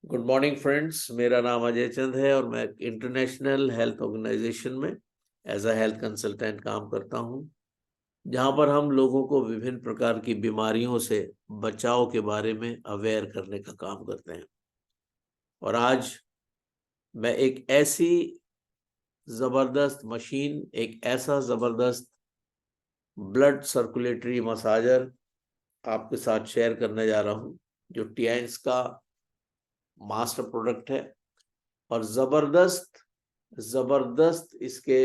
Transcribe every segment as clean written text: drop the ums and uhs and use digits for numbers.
Good morning friends, मेरा नाम अजय चंद है और मैं इंटरनेशनल हेल्थ ऑर्गेनाइजेशन में एज अ हेल्थ कंसल्टेंट काम करता हूं, जहां पर हम लोगों को विभिन्न प्रकार की बीमारियों से बचाव के बारे में अवेयर करने का काम करते हैं। और आज मैं एक ऐसी जबरदस्त मशीन, एक ऐसा जबरदस्त ब्लड सर्कुलेटरी मसाजर आपके साथ शेयर करने जा रहा हूं, जो टियाइंस का मास्टर प्रोडक्ट है। और जबरदस्त जबरदस्त इसके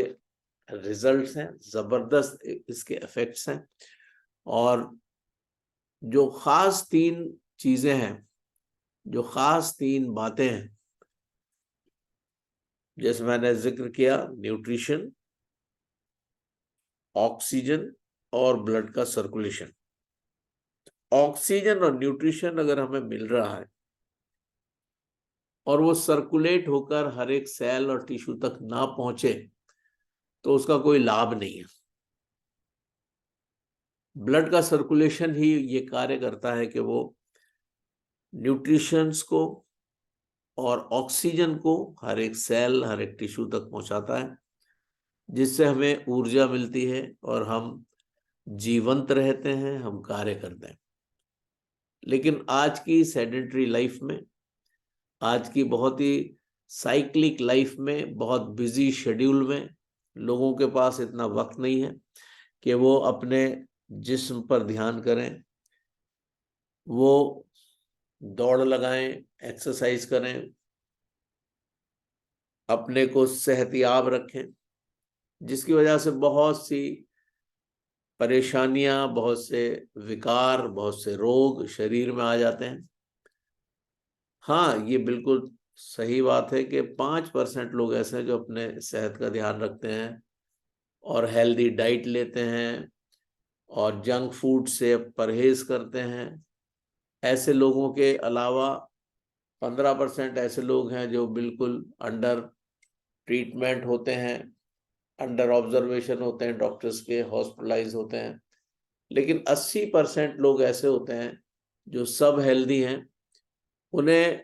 रिजल्ट्स हैं, जबरदस्त इसके इफेक्ट्स हैं। और जो खास तीन चीजें हैं, जो खास तीन बातें हैं, जैसे मैंने जिक्र किया, न्यूट्रिशन, ऑक्सीजन और ब्लड का सर्कुलेशन। ऑक्सीजन और न्यूट्रिशन अगर हमें मिल रहा है और वो सर्कुलेट होकर हर एक सेल और टिश्यू तक ना पहुंचे तो उसका कोई लाभ नहीं है। ब्लड का सर्कुलेशन ही ये कार्य करता है कि वो न्यूट्रिशंस को और ऑक्सीजन को हर एक सेल, हर एक टिश्यू तक पहुंचाता है, जिससे हमें ऊर्जा मिलती है और हम जीवंत रहते हैं, हम कार्य करते हैं। लेकिन आज की सेडेंटरी लाइफ में, आज की बहुत ही साइक्लिक लाइफ में, बहुत बिजी शेड्यूल में लोगों के पास इतना वक्त नहीं है कि वो अपने जिस्म पर ध्यान करें, वो दौड़ लगाएं, एक्सरसाइज करें, अपने को सेहतयाब रखें, जिसकी वजह से बहुत सी परेशानियां, बहुत से विकार, बहुत से रोग शरीर में आ जाते हैं। हाँ, ये बिल्कुल सही बात है कि 5% लोग ऐसे हैं जो अपने सेहत का ध्यान रखते हैं और हेल्दी डाइट लेते हैं और जंक फूड से परहेज करते हैं। ऐसे लोगों के अलावा 15% ऐसे लोग हैं जो बिल्कुल अंडर ट्रीटमेंट होते हैं, अंडर ऑब्जर्वेशन होते हैं, डॉक्टर्स के हॉस्पिटलाइज होते हैं। लेकिन 80% लोग ऐसे होते हैं जो सब हेल्दी हैं, उन्हें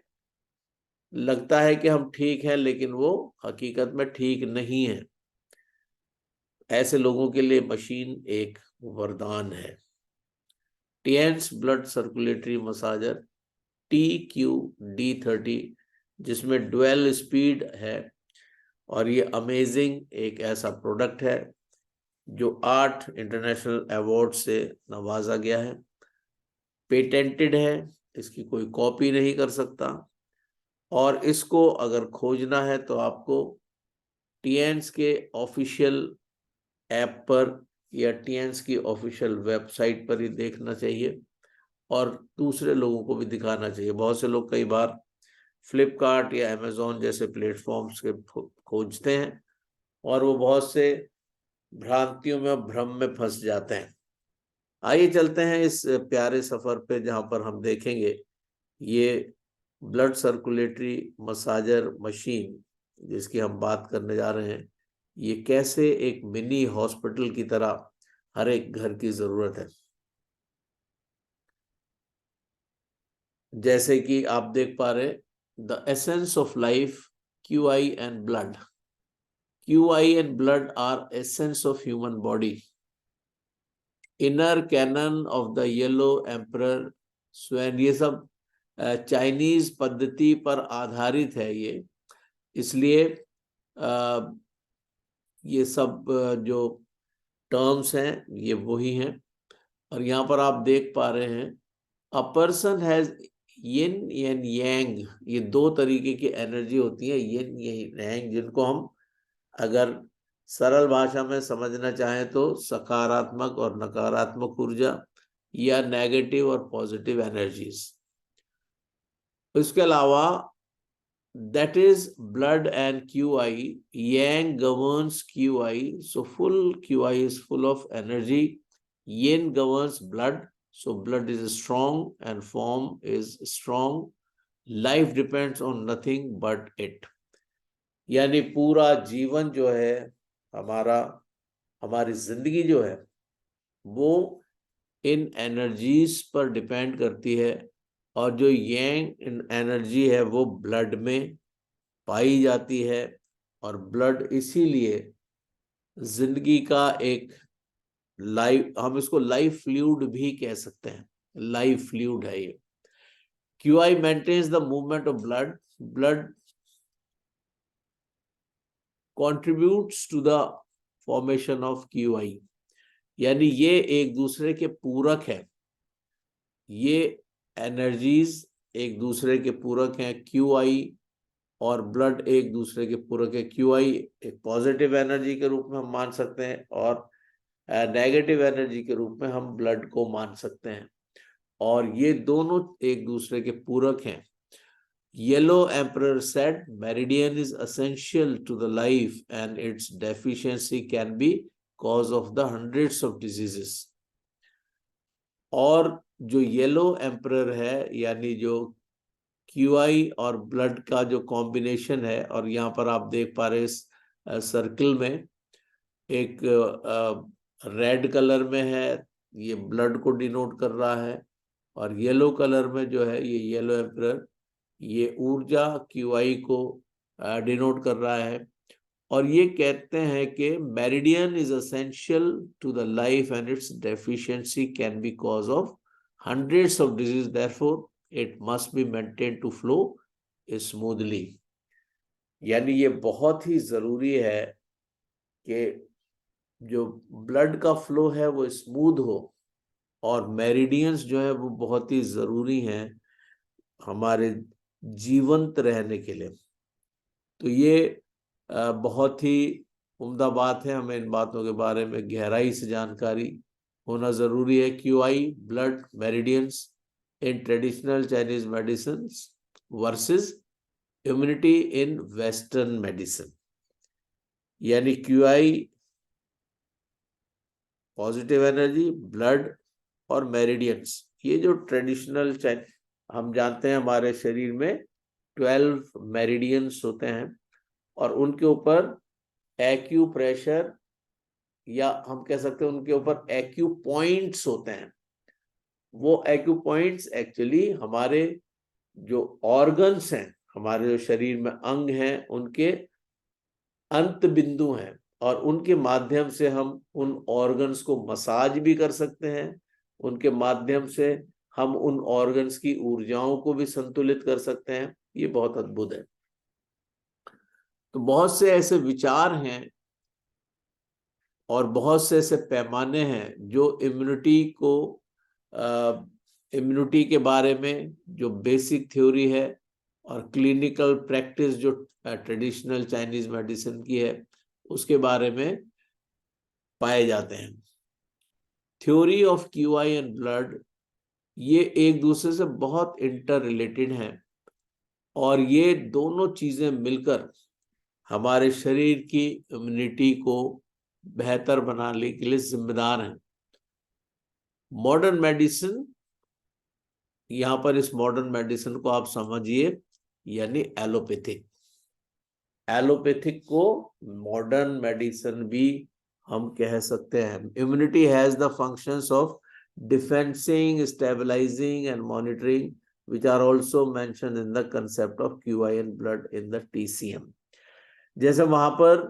लगता है कि हम ठीक हैं, लेकिन वो हकीकत में ठीक नहीं है। ऐसे लोगों के लिए मशीन एक वरदान है। टिएंस ब्लड सर्कुलेटरी मसाजर TQ-D30, जिसमें डुअल स्पीड है, और ये अमेजिंग एक ऐसा प्रोडक्ट है जो 8 इंटरनेशनल अवार्ड से नवाजा गया है, पेटेंटेड है, इसकी कोई कॉपी नहीं कर सकता। और इसको अगर खोजना है तो आपको टिएंस के ऑफिशियल ऐप पर या टिएंस की ऑफिशियल वेबसाइट पर ही देखना चाहिए और दूसरे लोगों को भी दिखाना चाहिए। बहुत से लोग कई बार फ्लिपकार्ट या अमेजोन जैसे प्लेटफॉर्म्स के खोजते हैं और वो बहुत से भ्रांतियों में, भ्रम में फंस जाते हैं। आइए चलते हैं इस प्यारे सफर पे, जहां पर हम देखेंगे ये ब्लड सर्कुलेटरी मसाजर मशीन जिसकी हम बात करने जा रहे हैं, ये कैसे एक मिनी हॉस्पिटल की तरह हर एक घर की जरूरत है। जैसे कि आप देख पा रहे, the essence of life, QI and blood. QI and blood are essence of human body, inner canon of the yellow emperor स्वैन। ये सब चाइनीज पद्धति पर आधारित है। ये इसलिए ये सब जो टर्म्स हैं ये वही हैं। और यहाँ पर आप देख पा रहे हैं, a person has yin and yang. ये दो तरीके की एनर्जी होती है, यिन यांग, जिनको हम अगर सरल भाषा में समझना चाहें तो सकारात्मक और नकारात्मक ऊर्जा, या नेगेटिव और पॉजिटिव एनर्जीज। इसके अलावा that is blood and QI. Yang governs QI, so full QI is full of energy. Yin governs blood, so blood is strong and form is strong. Life depends on nothing but it. यानी पूरा जीवन जो है हमारा, हमारी जिंदगी जो है वो इन एनर्जीज पर डिपेंड करती है और जो यांग एनर्जी है वो ब्लड में पाई जाती है, और ब्लड इसीलिए जिंदगी का एक लाइफ, हम इसको लाइफ फ्लूइड भी कह सकते हैं, लाइफ फ्लूइड है ये। QI maintains the movement of blood. Blood contributes to the formation of QI. यानी ये एक दूसरे के पूरक है, ये एनर्जीज एक दूसरे के पूरक हैं। QI और ब्लड एक दूसरे के पूरक है। QI एक पॉजिटिव एनर्जी के रूप में हम मान सकते हैं, और नेगेटिव एनर्जी के रूप में हम ब्लड को मान सकते हैं, और ये दोनों एक दूसरे के पूरक हैं। Yellow Emperor said, "Meridian is essential to the life, and its deficiency can be cause of the hundreds of diseases." और जो येलो एम्परर है, यानी जो QI और ब्लड का जो कॉम्बिनेशन है, और यहाँ पर आप देख पा रहे इस सर्कल में एक रेड कलर में है, ये ब्लड को डिनोट कर रहा है, और येलो कलर में जो है ये येलो एम्परर, ये ऊर्जा QI को डिनोट कर रहा है। और ये कहते हैं कि meridian is essential to the life and its deficiency can be cause of hundreds of disease, therefore it must be maintained to flow smoothly। यानी ये बहुत ही जरूरी है कि जो ब्लड का फ्लो है वो स्मूथ हो, और मेरिडियंस जो है वो बहुत ही जरूरी हैं हमारे जीवंत रहने के लिए। तो ये बहुत ही उम्दा बात है, हमें इन बातों के बारे में गहराई से जानकारी होना जरूरी है। QI, blood, meridians in traditional Chinese medicine versus immunity in western medicine. यानी QI पॉजिटिव एनर्जी, ब्लड और मेरिडियंस, ये जो ट्रेडिशनल हम जानते हैं हमारे शरीर में 12 मेरिडियंस होते हैं, और उनके ऊपर एक्यू प्रेशर, या हम कह सकते हैं उनके ऊपर एक्यू पॉइंट्स होते हैं। वो एक्यू पॉइंट्स एक्चुअली हमारे जो ऑर्गन्स हैं, हमारे जो शरीर में अंग हैं, उनके अंत बिंदु हैं, और उनके माध्यम से हम उन ऑर्गन्स को मसाज भी कर सकते हैं। उनके माध्यम से हम उन ऑर्गन्स की ऊर्जाओं को भी संतुलित कर सकते हैं। ये बहुत अद्भुत है। तो बहुत से ऐसे विचार हैं और बहुत से ऐसे पैमाने हैं जो इम्यूनिटी के बारे में जो बेसिक थ्योरी है और क्लिनिकल प्रैक्टिस जो ट्रेडिशनल चाइनीज मेडिसिन की है उसके बारे में पाए जाते हैं। Theory of QI and blood, ये एक दूसरे से बहुत इंटर रिलेटेड हैं, और ये दोनों चीजें मिलकर हमारे शरीर की इम्यूनिटी को बेहतर बनाने के लिए जिम्मेदार हैं। मॉडर्न मेडिसिन, यहाँ पर इस मॉडर्न मेडिसिन को आप समझिए, यानी एलोपैथिक। एलोपैथिक को मॉडर्न मेडिसिन भी हम कह सकते हैं। Immunity has the functions of defensing, stabilising and monitoring, which are also mentioned in the concept of QI and blood in the TCM। जैसे वहां पर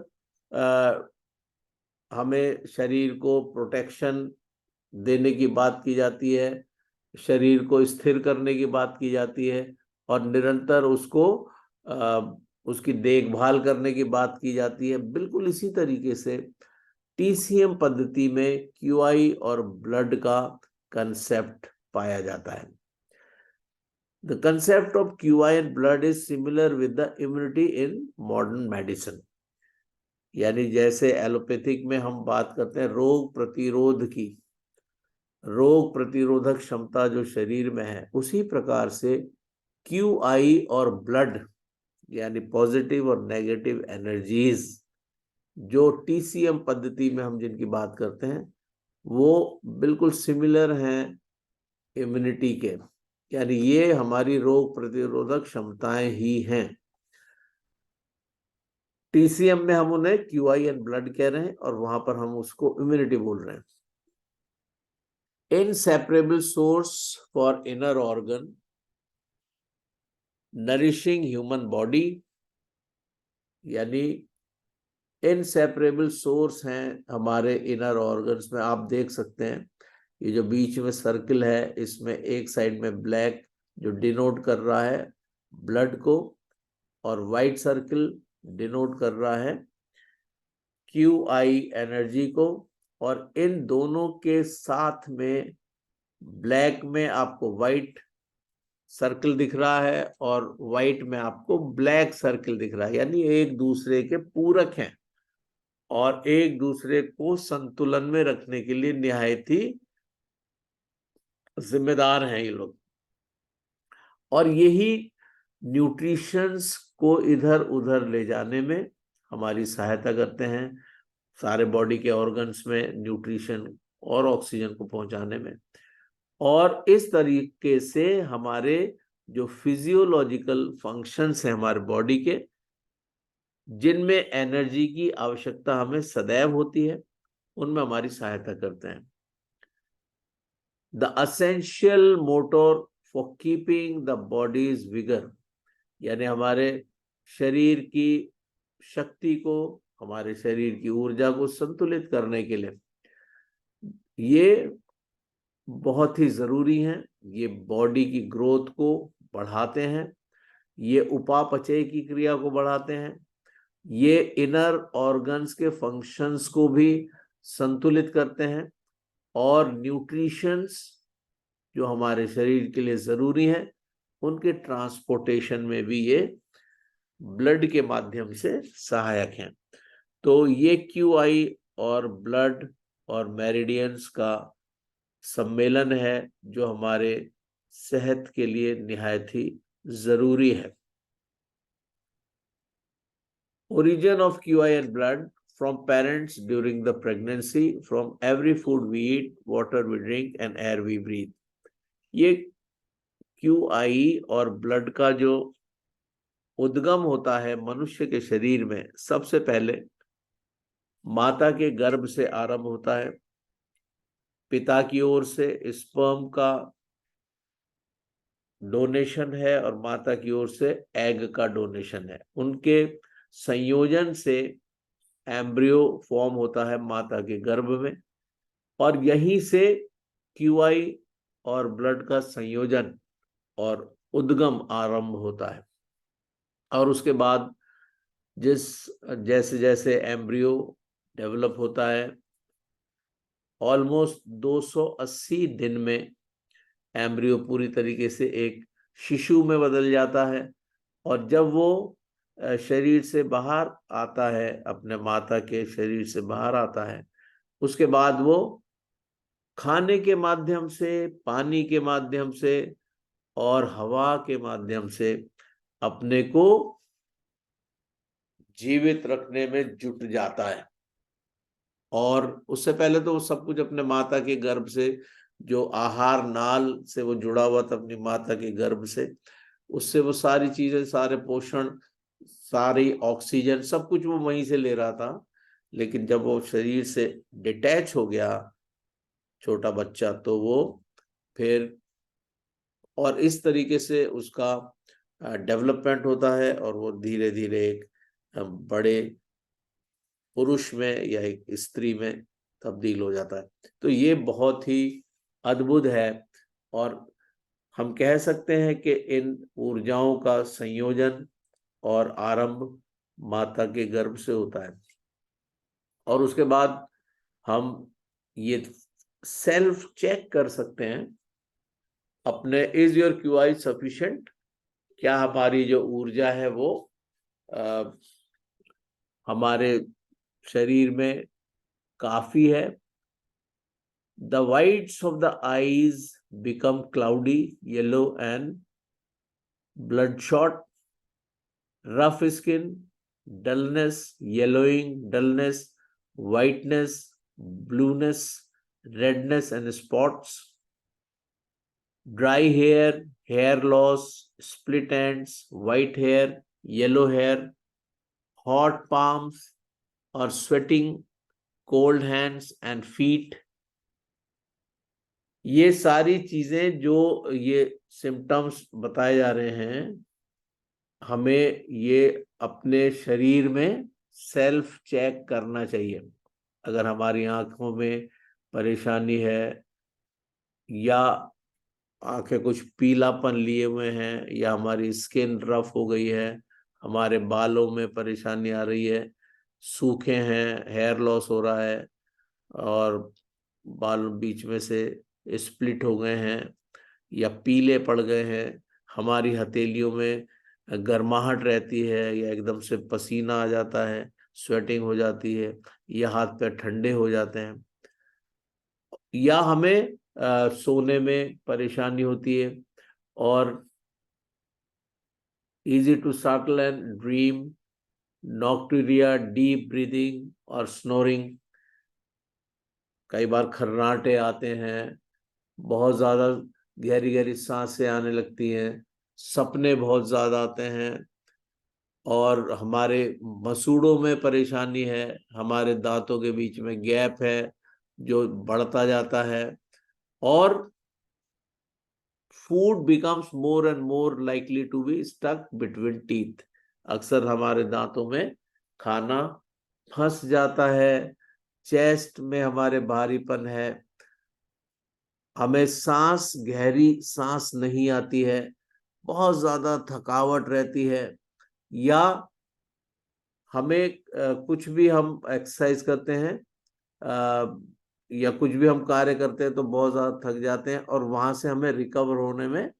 हमें शरीर को प्रोटेक्शन देने की बात की जाती है, शरीर को स्थिर करने की बात की जाती है, और निरंतर उसको उसकी देखभाल करने की बात की जाती है। बिल्कुल इसी तरीके से TCM पद्धति में QI और ब्लड का कंसेप्ट पाया जाता है। The concept of QI and blood is similar with the immunity in modern medicine। यानी जैसे एलोपैथिक में हम बात करते हैं रोग प्रतिरोध की, रोग प्रतिरोधक क्षमता जो शरीर में है, उसी प्रकार से QI और ब्लड यानी पॉजिटिव और नेगेटिव एनर्जीज जो TCM पद्धति में हम जिनकी बात करते हैं वो बिल्कुल सिमिलर हैं इम्यूनिटी के, यानी ये हमारी रोग प्रतिरोधक क्षमताएं ही हैं। TCM में हम उन्हें QI एंड ब्लड कह रहे हैं, और वहां पर हम उसको इम्यूनिटी बोल रहे हैं। Inseparable source for inner organ nourishing human body, यानी इनसेपरेबल सोर्स हैं हमारे इनर ऑर्गन्स में। आप देख सकते हैं ये जो बीच में सर्कल है, इसमें एक साइड में ब्लैक जो डिनोट कर रहा है ब्लड को, और वाइट सर्कल डिनोट कर रहा है QI एनर्जी को। और इन दोनों के साथ में ब्लैक में आपको वाइट सर्कल दिख रहा है और वाइट में आपको ब्लैक सर्कल दिख रहा है, यानी एक दूसरे के पूरक हैं और एक दूसरे को संतुलन में रखने के लिए निहायत ही जिम्मेदार हैं ये लोग। और यही न्यूट्रिशंस को इधर उधर ले जाने में हमारी सहायता करते हैं, सारे बॉडी के ऑर्गन्स में न्यूट्रिशन और ऑक्सीजन को पहुंचाने में। और इस तरीके से हमारे जो फिजियोलॉजिकल फंक्शंस हैं हमारे बॉडी के, जिनमें एनर्जी की आवश्यकता हमें सदैव होती है, उनमें हमारी सहायता करते हैं। The essential motor for keeping the bodies vigour, यानी हमारे शरीर की शक्ति को, हमारे शरीर की ऊर्जा को संतुलित करने के लिए ये बहुत ही जरूरी हैं। ये बॉडी की ग्रोथ को बढ़ाते हैं, ये उपापचय की क्रिया को बढ़ाते हैं, ये इनर ऑर्गन्स के फंक्शंस को भी संतुलित करते हैं, और न्यूट्रिशंस जो हमारे शरीर के लिए जरूरी हैं उनके ट्रांसपोर्टेशन में भी ये ब्लड के माध्यम से सहायक हैं। तो ये QI और ब्लड और मेरिडियंस का सम्मेलन है जो हमारे सेहत के लिए निहायत ही जरूरी है। Origin of QI and blood from parents during the pregnancy, from every food we eat, water we drink and air we breathe। ये QI और ब्लड का जो उद्गम होता है मनुष्य के शरीर में, सबसे पहले माता के गर्भ से आरंभ होता है। पिता की ओर से स्पर्म का डोनेशन है और माता की ओर से एग का डोनेशन है। उनके संयोजन से एम्ब्रियो फॉर्म होता है माता के गर्भ में, और यहीं से QI और ब्लड का संयोजन और उद्गम आरंभ होता है। और उसके बाद जैसे जैसे एम्ब्रियो डेवलप होता है, ऑलमोस्ट 280 दिन में एम्ब्रियो पूरी तरीके से एक शिशु में बदल जाता है। और जब वो शरीर से बाहर आता है, अपने माता के शरीर से बाहर आता है, उसके बाद वो खाने के माध्यम से, पानी के माध्यम से और हवा के माध्यम से अपने को जीवित रखने में जुट जाता है। और उससे पहले तो वो सब कुछ अपने माता के गर्भ से, जो आहार नाल से वो जुड़ा हुआ था अपनी माता के गर्भ से, उससे वो सारी चीजें, सारे पोषण, सारी ऑक्सीजन, सब कुछ वो वहीं से ले रहा था। लेकिन जब वो शरीर से डिटैच हो गया छोटा बच्चा, तो वो फिर, और इस तरीके से उसका डेवलपमेंट होता है और वो धीरे धीरे एक बड़े पुरुष में या एक स्त्री में तब्दील हो जाता है। तो ये बहुत ही अद्भुत है, और हम कह सकते हैं कि इन ऊर्जाओं का संयोजन और आरंभ माता के गर्भ से होता है। और उसके बाद हम ये सेल्फ चेक कर सकते हैं अपने, इज योर QI सफिशिएंट, क्या हमारी जो ऊर्जा है वो हमारे शरीर में काफी है। The whites of the eyes become cloudy, yellow and bloodshot. Rough skin, dullness, yellowing, dullness, whiteness, blueness, redness and spots. Dry hair, hair loss, split ends, white hair, yellow hair, hot palms or sweating, cold hands and feet. ये सारी चीजें जो ये symptoms बताए जा रहे हैं, हमें ये अपने शरीर में सेल्फ चेक करना चाहिए। अगर हमारी आंखों में परेशानी है, या आंखें कुछ पीलापन लिए हुए हैं, या हमारी स्किन रफ हो गई है, हमारे बालों में परेशानी आ रही है, सूखे हैं, हेयर लॉस हो रहा है, और बाल बीच में से स्प्लिट हो गए हैं, या पीले पड़ गए हैं, हमारी हथेलियों में गर्माहट रहती है, या एकदम से पसीना आ जाता है, स्वेटिंग हो जाती है, या हाथ पैर ठंडे हो जाते हैं, या हमें सोने में परेशानी होती है, और easy to startle and dream, nocturia, deep breathing और स्नोरिंग, कई बार खर्राटे आते हैं, बहुत ज्यादा गहरी गहरी सांसें आने लगती हैं, सपने बहुत ज्यादा आते हैं, और हमारे मसूड़ों में परेशानी है, हमारे दांतों के बीच में गैप है जो बढ़ता जाता है, और food becomes more and more likely to be stuck between teeth. अक्सर हमारे दांतों में खाना फंस जाता है, चेस्ट में हमारे भारीपन है, हमें सांस, गहरी सांस नहीं आती है, बहुत ज्यादा थकावट रहती है, या हमें कुछ भी हम एक्सरसाइज करते हैं, या कुछ भी हम कार्य करते हैं तो बहुत ज्यादा थक जाते हैं, और वहां से हमें रिकवर होने में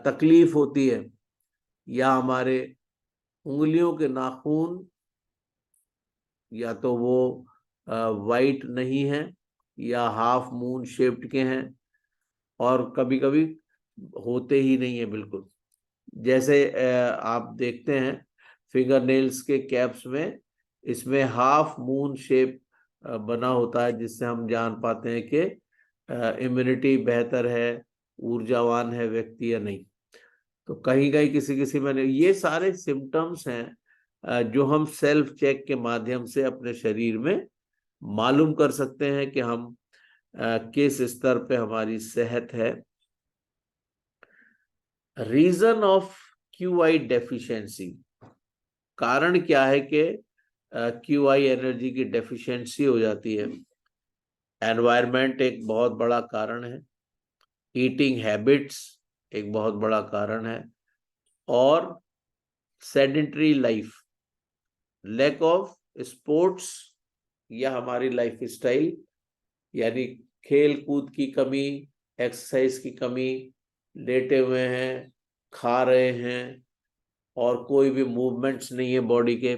तकलीफ होती है, या हमारे उंगलियों के नाखून या तो वो वाइट नहीं है, या हाफ मून शेप्ड के हैं, और कभी कभी होते ही नहीं है बिल्कुल। जैसे आप देखते हैं फिंगर नेल्स के कैप्स में, इसमें हाफ मून शेप बना होता है, जिससे हम जान पाते हैं कि इम्यूनिटी बेहतर है, ऊर्जावान है व्यक्ति या नहीं। तो कहीं कहीं किसी किसी में ये सारे सिम्टम्स हैं जो हम सेल्फ चेक के माध्यम से अपने शरीर में मालूम कर सकते हैं कि हम किस स्तर पे हमारी सेहत है। रीजन ऑफ QI डेफिशिएंसी, कारण क्या है कि QI एनर्जी की डेफिशिएंसी हो जाती है। एनवायरनमेंट एक बहुत बड़ा कारण है, ईटिंग हैबिट्स एक बहुत बड़ा कारण है, और sedentary life, lack of sports, या हमारी लाइफ स्टाइल, यानी खेल कूद की कमी, एक्सरसाइज की कमी, लेटे हुए हैं, खा रहे हैं, और कोई भी मूवमेंट्स नहीं है बॉडी के,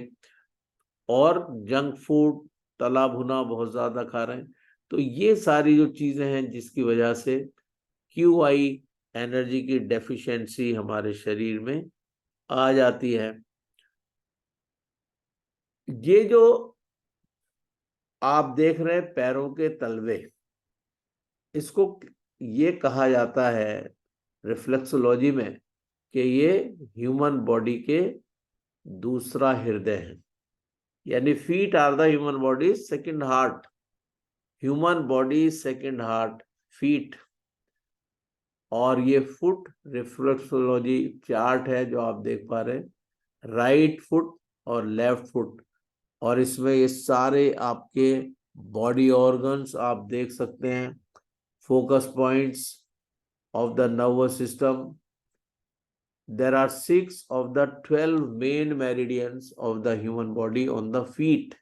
और जंक फूड, तला भुना बहुत ज्यादा खा रहे हैं। तो ये सारी जो चीजें हैं जिसकी वजह से QI एनर्जी की डेफिशिएंसी हमारे शरीर में आ जाती है। ये जो आप देख रहे हैं पैरों के तलवे, इसको ये कहा जाता है रिफ्लेक्सोलॉजी में कि ये ह्यूमन बॉडी के दूसरा हृदय है, यानी feet are the human body second heart, human body second heart, feet. और ये फुट रिफ्लेक्सोलॉजी चार्ट है जो आप देख पा रहे हैं, राइट फुट और लेफ्ट फुट, और इसमें ये सारे आपके बॉडी ऑर्गन्स आप देख सकते हैं, focus points of the nervous system. There are 6 of the 12 main meridians of the human body on the feet,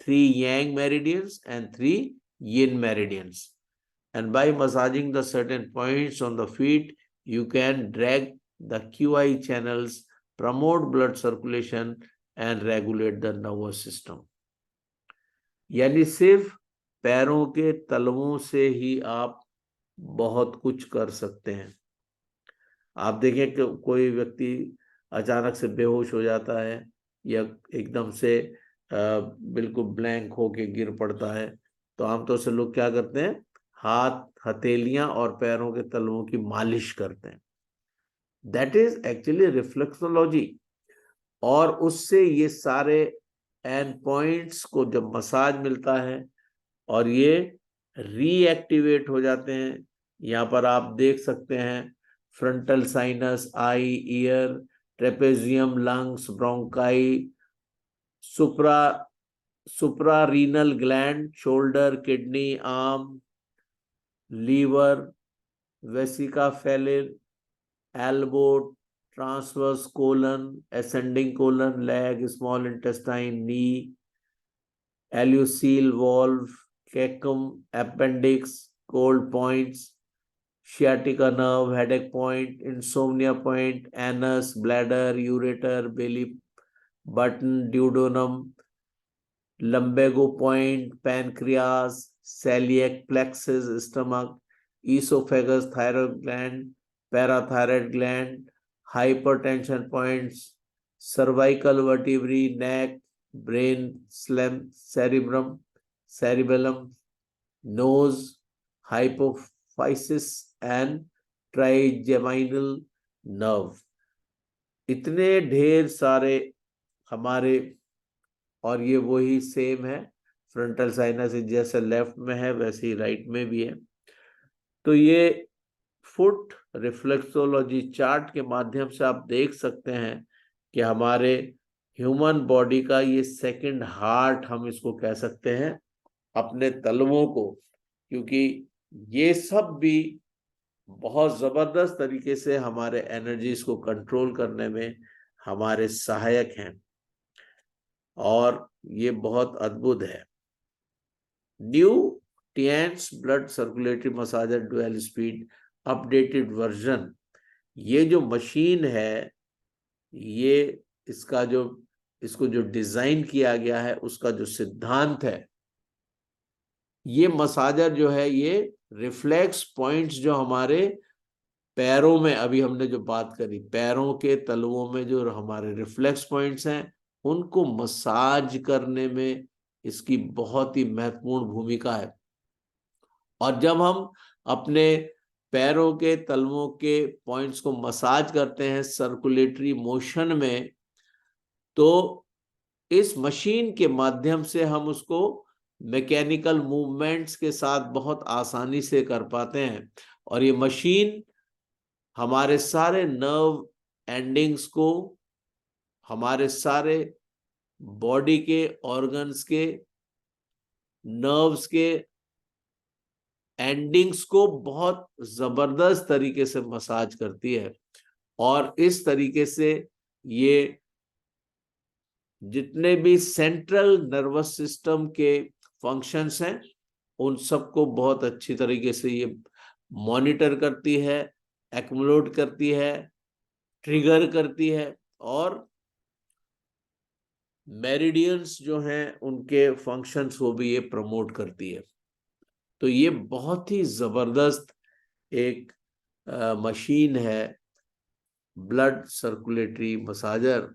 3 yang meridians and 3 yin meridians. And by massaging the certain points on the feet, you can drag the QI channels, promote blood circulation and regulate the nervous system. यानी सिर्फ पैरों के तलवों से ही आप बहुत कुछ कर सकते हैं। आप देखें कि कोई व्यक्ति अचानक से बेहोश हो जाता है, या एकदम से बिल्कुल ब्लैंक होके गिर पड़ता है, तो आमतौर से लोग क्या करते हैं, हाथ, हथेलियां और पैरों के तलवों की मालिश करते हैं। That is actually reflexology. और उससे ये सारे एंड पॉइंट्स को जब मसाज मिलता है और ये रीएक्टिवेट हो जाते हैं, यहाँ पर आप देख सकते हैं frontal sinus, eye, ear, trapezium, lungs, bronchi, suprarenal gland, shoulder, kidney, arm, liver, vesica fellea, elbow, transverse colon, ascending colon, leg, small intestine, knee, ileocecal valve, caecum, appendix, cold points, sciatica nerve, headache point, insomnia point, anus, bladder, ureter, belly button, duodenum, lumbago point, pancreas, celiac plexus, stomach, esophagus, thyroid gland, parathyroid gland, hypertension points, cervical vertebrae, neck, brain, cerebellum, nose, hypophysis and trigeminal nerve। इतने ढेर सारे हमारे, और ये वही same है, frontal sinus जैसे left में है वैसे ही राइट में भी है। तो ये फुट रिफ्लेक्सोलॉजी चार्ट के माध्यम से आप देख सकते हैं कि हमारे ह्यूमन बॉडी का ये सेकंड हार्ट हम इसको कह सकते हैं, अपने तलवों को, क्योंकि ये सब भी बहुत जबरदस्त तरीके से हमारे एनर्जीज को कंट्रोल करने में हमारे सहायक हैं, और ये बहुत अद्भुत है। New Tiens blood circulatory massager dual speed updated version, ये जो मशीन है, ये इसको जो डिजाइन किया गया है, उसका जो सिद्धांत है, ये मसाजर जो है, ये रिफ्लेक्स पॉइंट्स जो हमारे पैरों में, अभी हमने जो बात करी, पैरों के तलवों में जो हमारे रिफ्लेक्स पॉइंट्स हैं, उनको मसाज करने में इसकी बहुत ही महत्वपूर्ण भूमिका है। और जब हम अपने पैरों के तलवों के पॉइंट्स को मसाज करते हैं सर्कुलेटरी मोशन में, तो इस मशीन के माध्यम से हम उसको मैकेनिकल मूवमेंट्स के साथ बहुत आसानी से कर पाते हैं। और ये मशीन हमारे सारे नर्व एंडिंग्स को, हमारे सारे बॉडी के ऑर्गन्स के, नर्व्स के एंडिंग्स को बहुत जबरदस्त तरीके से मसाज करती है। और इस तरीके से ये जितने भी सेंट्रल नर्वस सिस्टम के फंक्शंस हैं, उन सबको बहुत अच्छी तरीके से ये मॉनिटर करती है, एक्मुलेट करती है, ट्रिगर करती है, और मेरिडियंस जो हैं उनके फंक्शंस को भी ये प्रमोट करती है। तो ये बहुत ही जबरदस्त एक मशीन है, ब्लड सर्कुलेटरी मसाजर,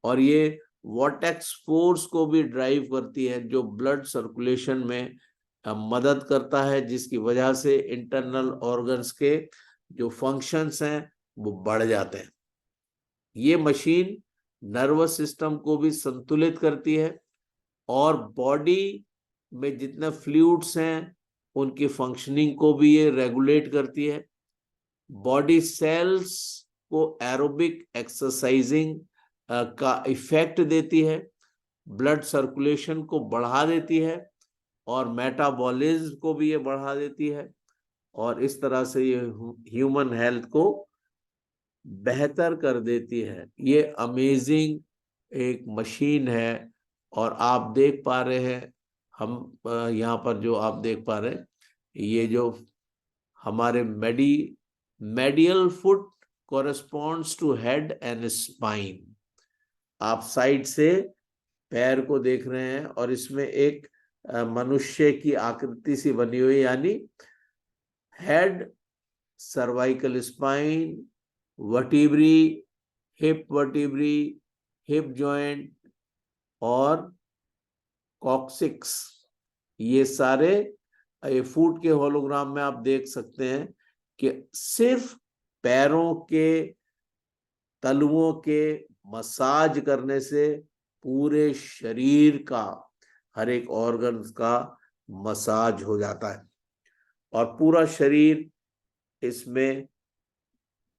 और ये वॉर्टेक्स फोर्स को भी ड्राइव करती है, जो ब्लड सर्कुलेशन में मदद करता है, जिसकी वजह से इंटरनल ऑर्गन्स के जो फंक्शंस हैं वो बढ़ जाते हैं। ये मशीन नर्वस सिस्टम को भी संतुलित करती है, और बॉडी में जितने फ्लूइड्स हैं उनकी फंक्शनिंग को भी ये रेगुलेट करती है। बॉडी सेल्स को एरोबिक एक्सरसाइजिंग का इफेक्ट देती है, ब्लड सर्कुलेशन को बढ़ा देती है, और मेटाबॉलिज्म को भी ये बढ़ा देती है, और इस तरह से ये ह्यूमन हेल्थ को बेहतर कर देती है। ये अमेजिंग एक मशीन है। और आप देख पा रहे हैं, हम यहाँ पर जो आप देख पा रहे हैं, ये जो हमारे medial foot corresponds to head and spine. आप साइड से पैर को देख रहे हैं, और इसमें एक मनुष्य की आकृति सी बनी हुई, यानी head, cervical spine, vertebrae, hip joint और कॉक्सिक्स, ये सारे ये फुट के होलोग्राम में आप देख सकते हैं कि सिर्फ पैरों के तलवों के मसाज करने से पूरे शरीर का हर एक ऑर्गन का मसाज हो जाता है, और पूरा शरीर इसमें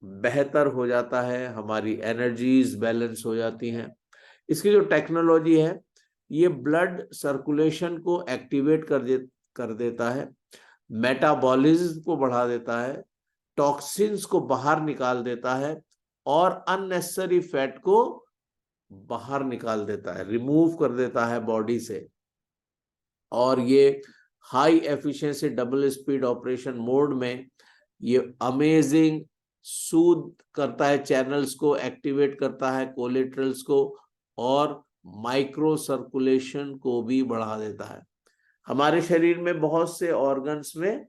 बेहतर हो जाता है, हमारी एनर्जीज बैलेंस हो जाती हैं। इसकी जो टेक्नोलॉजी है ये ब्लड सर्कुलेशन को एक्टिवेट कर देता है, मेटाबॉलिज्म को बढ़ा देता है, टॉक्सिन्स को बाहर निकाल देता है और अननेसेसरी फैट को बाहर निकाल देता है, रिमूव कर देता है बॉडी से। और ये high efficiency double speed operation mode में ये अमेजिंग सूद करता है, चैनल्स को एक्टिवेट करता है, कोलेटरल्स को, और माइक्रो सर्कुलेशन को भी बढ़ा देता है। हमारे शरीर में बहुत से ऑर्गन्स में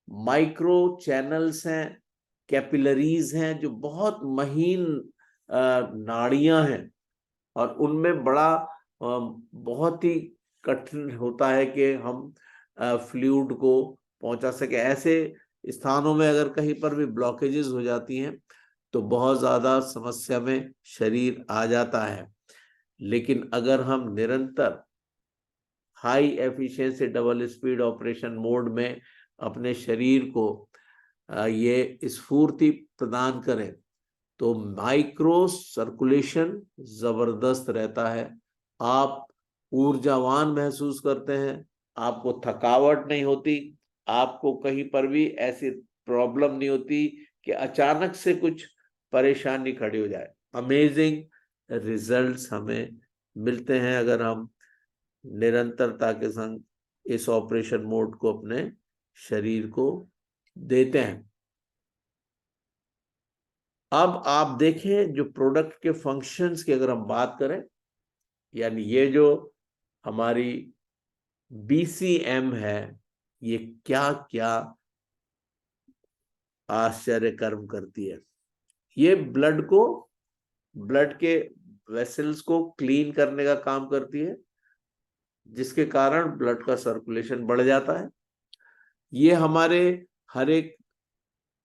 माइक्रो चैनल्स हैं, कैपिलरीज हैं, जो बहुत महीन नाड़ियां हैं, और उनमें बड़ा बहुत ही कठिन होता है कि हम फ्लूइड को पहुंचा सके। ऐसे स्थानों में अगर कहीं पर भी ब्लॉकेजेस हो जाती हैं तो बहुत ज्यादा समस्या में शरीर आ जाता है। लेकिन अगर हम निरंतर high efficiency double speed operation mode में अपने शरीर को ये स्फूर्ति प्रदान करें तो माइक्रो सर्कुलेशन जबरदस्त रहता है। आप ऊर्जावान महसूस करते हैं, आपको थकावट नहीं होती, आपको कहीं पर भी ऐसी प्रॉब्लम नहीं होती कि अचानक से कुछ परेशानी खड़ी हो जाए। अमेजिंग रिजल्ट्स हमें मिलते हैं अगर हम निरंतरता के संग इस ऑपरेशन मोड को अपने शरीर को देते हैं। अब आप देखें जो प्रोडक्ट के फंक्शंस की अगर हम बात करें, यानी ये जो हमारी BCM है, ये क्या क्या आश्चर्य कर्म करती है। ये ब्लड के वेसल्स को क्लीन करने का काम करती है, जिसके कारण ब्लड का सर्कुलेशन बढ़ जाता है। ये हमारे हर एक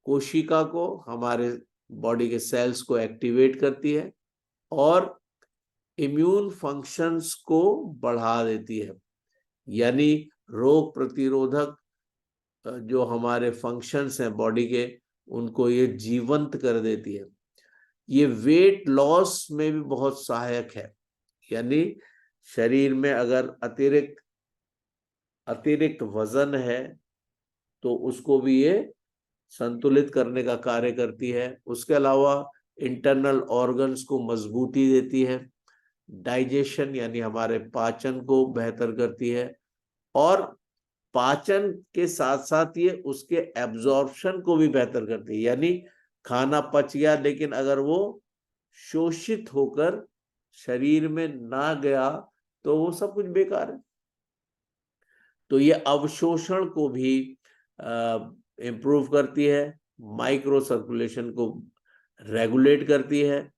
कोशिका को, हमारे बॉडी के सेल्स को एक्टिवेट करती है और इम्यून फंक्शंस को बढ़ा देती है, यानी रोग प्रतिरोधक जो हमारे फंक्शंस हैं बॉडी के, उनको ये जीवंत कर देती है। ये वेट लॉस में भी बहुत सहायक है, यानी शरीर में अगर अतिरिक्त वजन है तो उसको भी ये संतुलित करने का कार्य करती है। उसके अलावा इंटरनल ऑर्गन्स को मजबूती देती है, डाइजेशन यानी हमारे पाचन को बेहतर करती है, और पाचन के साथ साथ ये उसके एब्जॉर्प्शन को भी बेहतर करती है, यानी खाना पच गया लेकिन अगर वो शोषित होकर शरीर में ना गया तो वो सब कुछ बेकार है। तो ये अवशोषण को भी इम्प्रूव करती है, माइक्रो सर्कुलेशन को रेगुलेट करती है,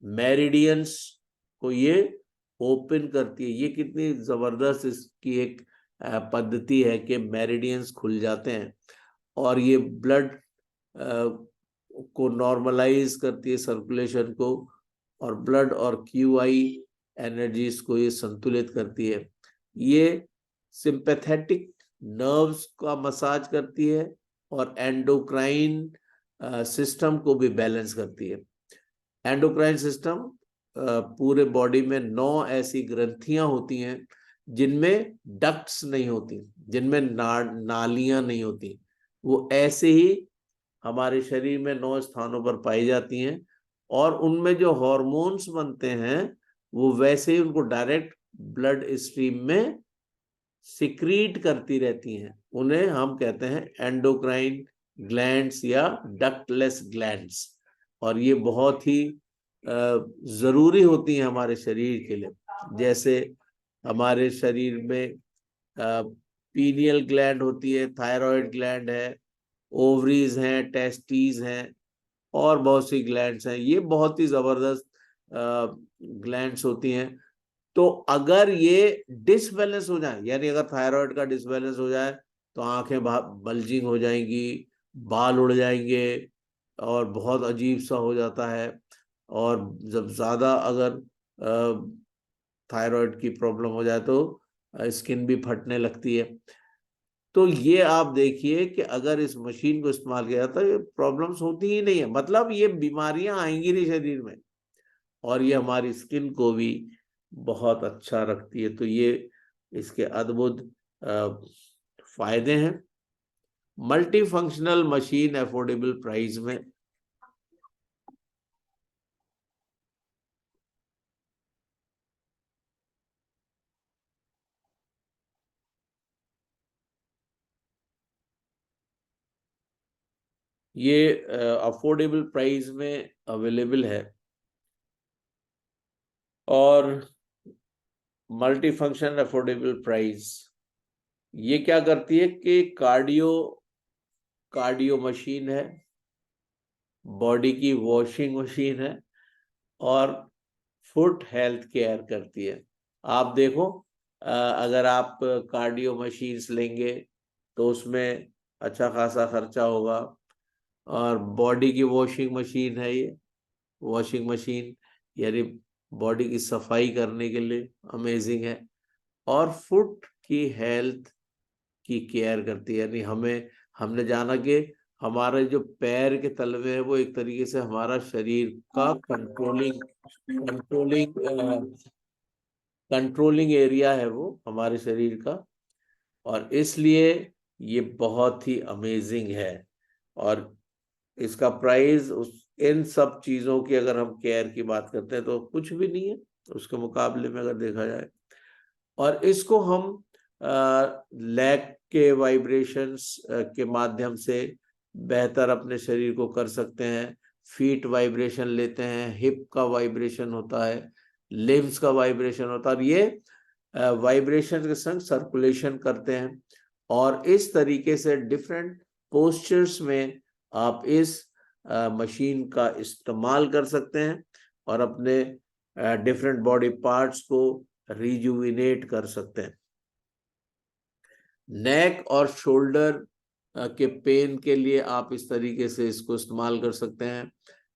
मेरिडियंस को ये ओपन करती है। ये कितनी जबरदस्त इसकी एक पद्धति है कि मेरिडियंस खुल जाते हैं और ये ब्लड को नॉर्मलाइज करती है, सर्कुलेशन को, और ब्लड और QI एनर्जीज को ये संतुलित करती है। ये सिंपैथेटिक नर्व्स का मसाज करती है और एंडोक्राइन सिस्टम को भी बैलेंस करती है। एंडोक्राइन सिस्टम पूरे बॉडी में 9 ऐसी ग्रंथियां होती हैं जिनमें डक्ट्स नहीं होती, जिनमें नालियां नहीं होती। वो ऐसे ही हमारे शरीर में 9 स्थानों पर पाई जाती हैं, और उनमें जो हॉर्मोन्स बनते हैं वो वैसे ही उनको डायरेक्ट ब्लड स्ट्रीम में सिक्रीट करती रहती हैं। उन्हें हम कहते हैं एंडोक्राइन ग्लैंड्स या डक्टलेस ग्लैंड्स, और ये बहुत ही जरूरी होती हैं हमारे शरीर के लिए। जैसे हमारे शरीर में पीनियल ग्लैंड होती है, थायराइड ग्लैंड है, ओवरीज हैं, टेस्टीज हैं, और बहुत सी ग्लैंड्स हैं। ये बहुत ही जबरदस्त ग्लैंड्स होती हैं। तो अगर ये डिसबैलेंस हो जाए, यानी अगर थायराइड का डिसबैलेंस हो जाए तो आंखें बल्जिंग हो जाएंगी, बाल उड़ जाएंगे और बहुत अजीब सा हो जाता है। और जब ज्यादा अगर थायराइड की प्रॉब्लम हो जाए तो स्किन भी फटने लगती है। तो ये आप देखिए कि अगर इस मशीन को इस्तेमाल किया जाता है ये प्रॉब्लम्स होती ही नहीं है, मतलब ये बीमारियां आएंगी नहीं शरीर में, और ये हमारी स्किन को भी बहुत अच्छा रखती है। तो ये इसके अद्भुत फायदे हैं। Multi functional machine affordable price में। ये अफोर्डेबल प्राइस में अवेलेबल है। और मल्टी फंक्शन अफोर्डेबल प्राइस ये क्या करती है कि कार्डियो मशीन है, बॉडी की वॉशिंग मशीन है, और फुट हेल्थ केयर करती है। आप देखो, अगर आप कार्डियो मशीन्स लेंगे तो उसमें अच्छा खासा खर्चा होगा, और बॉडी की वॉशिंग मशीन है ये, वॉशिंग मशीन यानी बॉडी की सफाई करने के लिए अमेजिंग है। और फुट की हेल्थ की केयर करती है, यानी हमने जाना कि हमारे जो पैर के तलवे है वो एक तरीके से हमारा शरीर का कंट्रोलिंग कंट्रोलिंग एरिया है वो हमारे शरीर का, और इसलिए ये बहुत ही अमेजिंग है। और इसका प्राइस उस इन सब चीजों की अगर हम केयर की बात करते हैं तो कुछ भी नहीं है उसके मुकाबले में अगर देखा जाए। और इसको हम लैग के वाइब्रेशंस के माध्यम से बेहतर अपने शरीर को कर सकते हैं। फीट वाइब्रेशन लेते हैं, हिप का वाइब्रेशन होता है, लिम्स का वाइब्रेशन होता है, और ये वाइब्रेशन के संग सर्कुलेशन करते हैं। और इस तरीके से डिफरेंट पोस्चर्स में आप इस मशीन का इस्तेमाल कर सकते हैं और अपने डिफरेंट बॉडी पार्ट्स को रिजुविनेट कर सकते हैं। नेक और शोल्डर के पेन के लिए आप इस तरीके से इसको इस्तेमाल कर सकते हैं।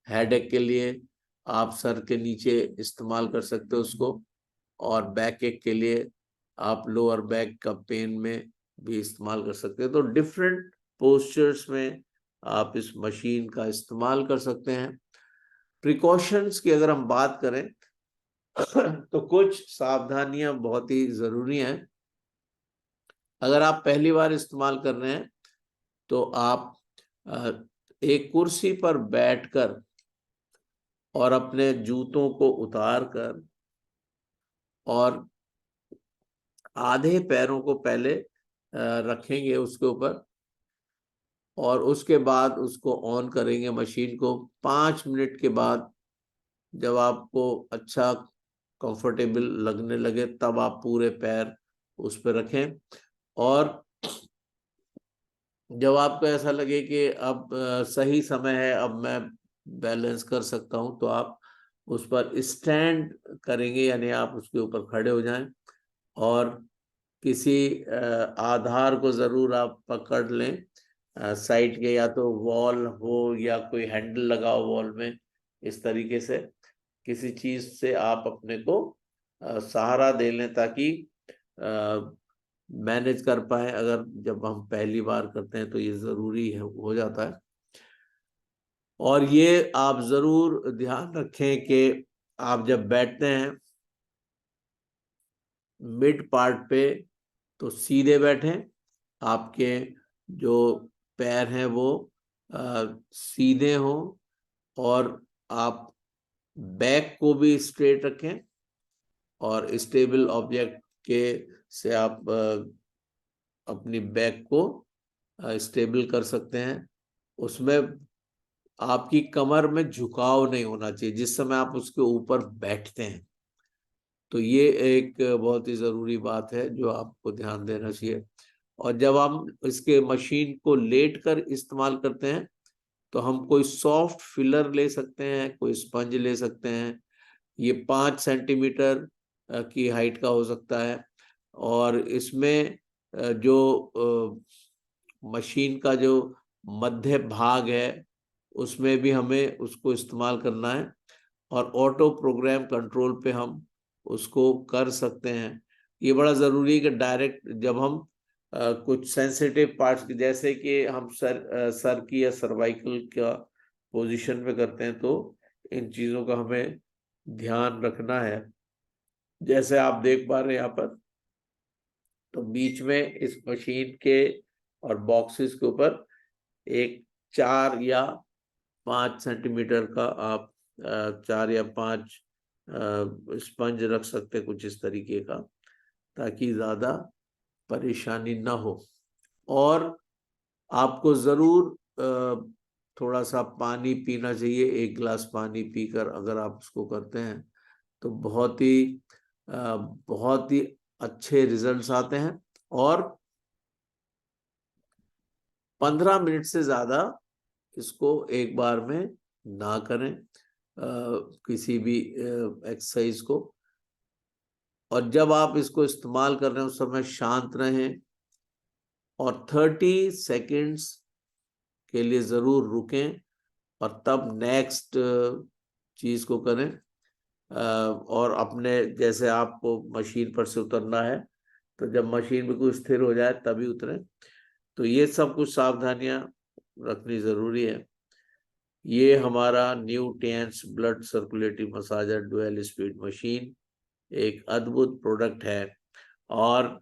हेडेक के लिए आप सर के नीचे इस्तेमाल कर सकते हो उसको, और बैक एक के लिए आप लोअर बैक का पेन में भी इस्तेमाल कर सकते हैं। तो डिफरेंट पोस्चर्स में आप इस मशीन का इस्तेमाल कर सकते हैं। प्रिकॉशंस की अगर हम बात करें तो कुछ सावधानियां बहुत ही जरूरी हैं। अगर आप पहली बार इस्तेमाल कर रहे हैं तो आप एक कुर्सी पर बैठकर और अपने जूतों को उतार कर और आधे पैरों को पहले रखेंगे उसके ऊपर, और उसके बाद उसको ऑन करेंगे मशीन को। 5 मिनट के बाद जब आपको अच्छा कंफर्टेबल लगने लगे तब आप पूरे पैर उस पर रखें, और जब आपको ऐसा लगे कि अब सही समय है, अब मैं बैलेंस कर सकता हूं, तो आप उस पर स्टैंड करेंगे, यानी आप उसके ऊपर खड़े हो जाएं, और किसी आधार को जरूर आप पकड़ लें साइड के, या तो वॉल हो या कोई हैंडल लगा हो वॉल में। इस तरीके से किसी चीज से आप अपने को सहारा दे लें ताकि मैनेज कर पाए। अगर जब हम पहली बार करते हैं तो ये जरूरी है, हो जाता है। और ये आप जरूर ध्यान रखें कि आप जब बैठते हैं मिड पार्ट पे तो सीधे बैठें, आपके जो पैर हैं वो सीधे हों, और आप बैक को भी स्ट्रेट रखें, और स्टेबल ऑब्जेक्ट के से आप अपनी बैक को स्टेबल कर सकते हैं। उसमें आपकी कमर में झुकाव नहीं होना चाहिए जिस समय आप उसके ऊपर बैठते हैं। तो ये एक बहुत ही जरूरी बात है जो आपको ध्यान देना चाहिए। और जब हम इसके मशीन को लेट कर इस्तेमाल करते हैं तो हम कोई सॉफ्ट फिलर ले सकते हैं, कोई स्पंज ले सकते हैं। ये 5 सेंटीमीटर की हाइट का हो सकता है, और इसमें जो मशीन का जो मध्य भाग है उसमें भी हमें उसको इस्तेमाल करना है, और ऑटो प्रोग्राम कंट्रोल पे हम उसको कर सकते हैं। ये बड़ा ज़रूरी है कि डायरेक्ट जब हम कुछ सेंसिटिव पार्ट्स की, जैसे कि हम सर की या सर्वाइकल का पोजीशन पे करते हैं, तो इन चीजों का हमें ध्यान रखना है। जैसे आप देख पा रहे हैं यहाँ पर, तो बीच में इस मशीन के और बॉक्सेस के ऊपर एक 4 या 5 सेंटीमीटर का आप 4 या 5 स्पंज रख सकते, कुछ इस तरीके का, ताकि ज्यादा परेशानी ना हो। और आपको जरूर थोड़ा सा पानी पीना चाहिए। 1 गिलास पानी पीकर अगर आप उसको करते हैं तो बहुत ही अच्छे रिजल्ट्स आते हैं। और 15 मिनट से ज्यादा इसको एक बार में ना करें, किसी भी एक्सरसाइज को। और जब आप इसको इस्तेमाल कर रहे हैं उस समय शांत रहें और 30 सेकेंड्स के लिए जरूर रुकें और तब नेक्स्ट चीज को करें। और अपने, जैसे आपको मशीन पर से उतरना है तो जब मशीन बिल्कुल स्थिर हो जाए तभी उतरें। तो ये सब कुछ सावधानियां रखनी जरूरी है। ये हमारा new TENS blood circulating massager dual speed machine एक अद्भुत प्रोडक्ट है, और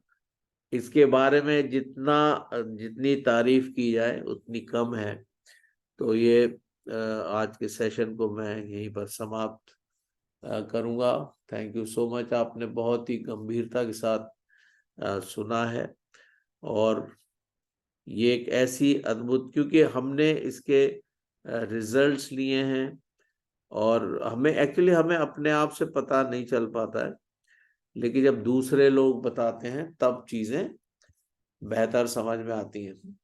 इसके बारे में जितनी तारीफ की जाए उतनी कम है। तो ये आज के सेशन को मैं यहीं पर समाप्त करूंगा। थैंक यू सो मच, आपने बहुत ही गंभीरता के साथ सुना है। और ये एक ऐसी अद्भुत, क्योंकि हमने इसके रिजल्ट्स लिए हैं और हमें अपने आप से पता नहीं चल पाता है, लेकिन जब दूसरे लोग बताते हैं तब चीजें बेहतर समझ में आती हैं।